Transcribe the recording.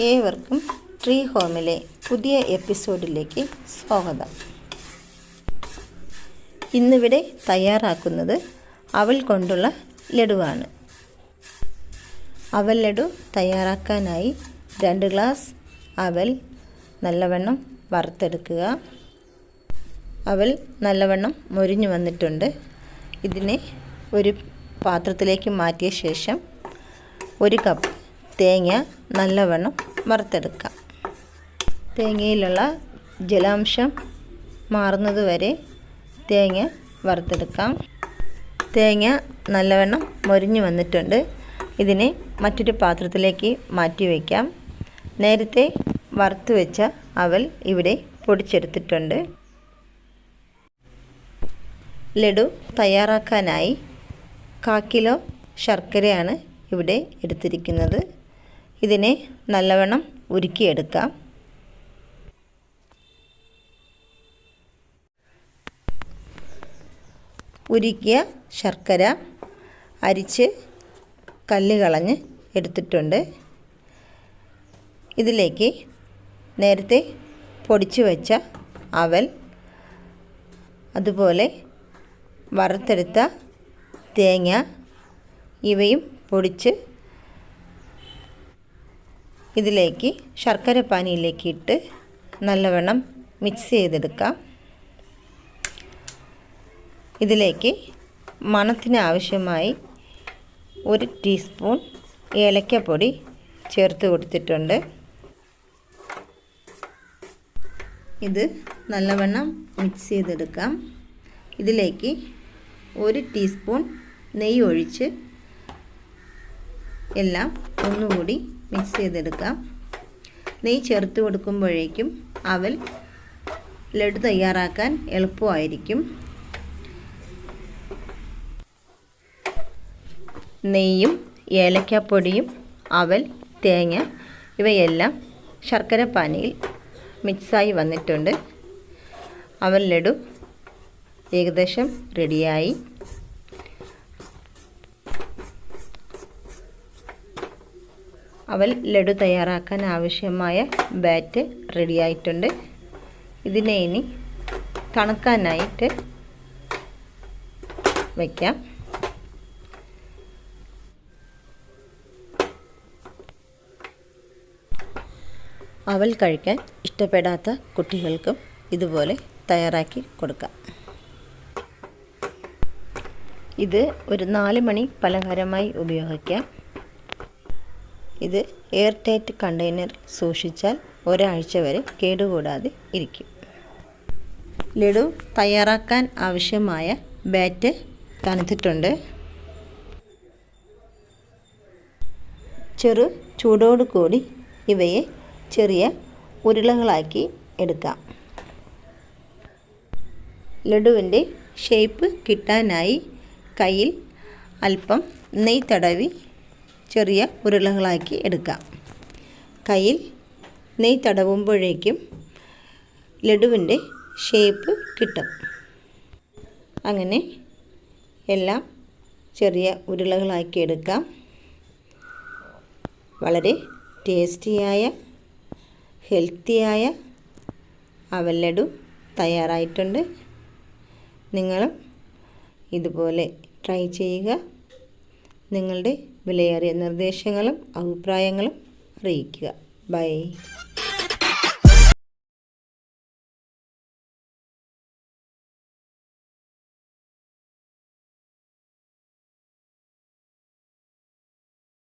ഏവർക്കും ട്രീ ഹോമിലെ പുതിയ എപ്പിസോഡിലേക്ക് സ്വാഗതം. ഇന്നിവിടെ തയ്യാറാക്കുന്നത് അവൽ കൊണ്ടുള്ള ലഡുവാണ്. അവൽ ലഡു തയ്യാറാക്കാനായി 2 ഗ്ലാസ് അവൽ നല്ലവണ്ണം വറുത്തെടുക്കുക. അവൽ നല്ലവണ്ണം മൊരിഞ്ഞു വന്നിട്ടുണ്ട്. ഇതിനെ ഒരു പാത്രത്തിലേക്ക് മാറ്റിയ ശേഷം 1 കപ്പ് തേങ്ങ നല്ലവണ്ണം വറുത്തെടുക്കാം. തേങ്ങയിലുള്ള ജലാംശം മാറുന്നത് വരെ തേങ്ങ വറുത്തെടുക്കാം. തേങ്ങ നല്ലവണ്ണം മൊരിഞ്ഞു വന്നിട്ടുണ്ട്. ഇതിനെ മറ്റൊരു പാത്രത്തിലേക്ക് മാറ്റി വയ്ക്കാം. നേരത്തെ വറുത്ത് വെച്ച അവൽ ഇവിടെ പൊടിച്ചെടുത്തിട്ടുണ്ട്. ലഡു തയ്യാറാക്കാനായി 1/4 കിലോ ശർക്കരയാണ് ഇവിടെ എടുത്തിരിക്കുന്നത്. ഇതിനെ നല്ലവണ്ണം ഉരുക്കിയെടുക്കാം. ഉരുക്കിയ ശർക്കര അരിച്ച് കല്ല് കളഞ്ഞ് എടുത്തിട്ടുണ്ട്. ഇതിലേക്ക് നേരത്തെ പൊടിച്ചു വെച്ച അവൽ, അതുപോലെ വറുത്തെടുത്ത തേങ്ങ ഇവയും പൊടിച്ച് ഇതിലേക്ക് ശർക്കര പാനിയിലേക്ക് ഇട്ട് നല്ലവണ്ണം മിക്സ് ചെയ്തെടുക്കാം. ഇതിലേക്ക് മണത്തിന് ആവശ്യമായി 1 ടീസ്പൂൺ ഏലക്കപ്പൊടി ചേർത്ത് കൊടുത്തിട്ടുണ്ട്. ഇത് നല്ലവണ്ണം മിക്സ് ചെയ്തെടുക്കാം. ഇതിലേക്ക് 1 ടീസ്പൂൺ നെയ്യ് ഒഴിച്ച് എല്ലാം ഒന്നുകൂടി മിക്സ് ചെയ്തെടുക്കാം. നെയ്യ് ചേർത്ത് കൊടുക്കുമ്പോഴേക്കും അവൽ ലഡു തയ്യാറാക്കാൻ എളുപ്പമായിരിക്കും. നെയ്യും ഏലക്കാപ്പൊടിയും അവൽ, തേങ്ങ ഇവയെല്ലാം ശർക്കര പാനിയിൽ മിക്സായി വന്നിട്ടുണ്ട്. അവൽ ലഡു ഏകദേശം റെഡിയായി. അവൽ ലഡു തയ്യാറാക്കാൻ ആവശ്യമായ ബാറ്റ് റെഡിയായിട്ടുണ്ട്. ഇതിനെ ഇനി തണുക്കാനായിട്ട് വയ്ക്കാം. അവൽ കഴിക്കാൻ ഇഷ്ടപ്പെടാത്ത കുട്ടികൾക്കും ഇതുപോലെ തയ്യാറാക്കി കൊടുക്കാം. ഇത് ഒരു 4 മണി പലഹാരമായി ഉപയോഗിക്കാം. ഇത് എയർ ടൈറ്റ് കണ്ടെയ്നറിൽ സൂക്ഷിച്ചാൽ ഒരാഴ്ച വരെ കേടുകൂടാതെ ഇരിക്കും. ലഡു തയ്യാറാക്കാൻ ആവശ്യമായ ബാറ്റ് തണുത്തിട്ടുണ്ട്. ചെറു ചൂടോടു കൂടി ഇവയെ ചെറിയ ഉരുളകളാക്കി എടുക്കാം. ലഡുവിൻ്റെ ഷേപ്പ് കിട്ടാനായി കയ്യിൽ അല്പം നെയ്യ് തടവി ചെറിയ ഉരുളകളാക്കി എടുക്കാം. കയ്യിൽ നെയ്യ് തടവുമ്പോഴേക്കും ലഡുവിൻ്റെ ഷേപ്പ് കിട്ടും. അങ്ങനെ എല്ലാം ചെറിയ ഉരുളകളാക്കി എടുക്കാം. വളരെ ടേസ്റ്റിയായ ഹെൽത്തിയായ അവൽ ലഡു തയ്യാറായിട്ടുണ്ട്. നിങ്ങളും ഇതുപോലെ ട്രൈ ചെയ്യുക. നിങ്ങളുടെ വിലയേറിയ നിർദ്ദേശങ്ങളും അഭിപ്രായങ്ങളും അറിയിക്കുക. ബൈ.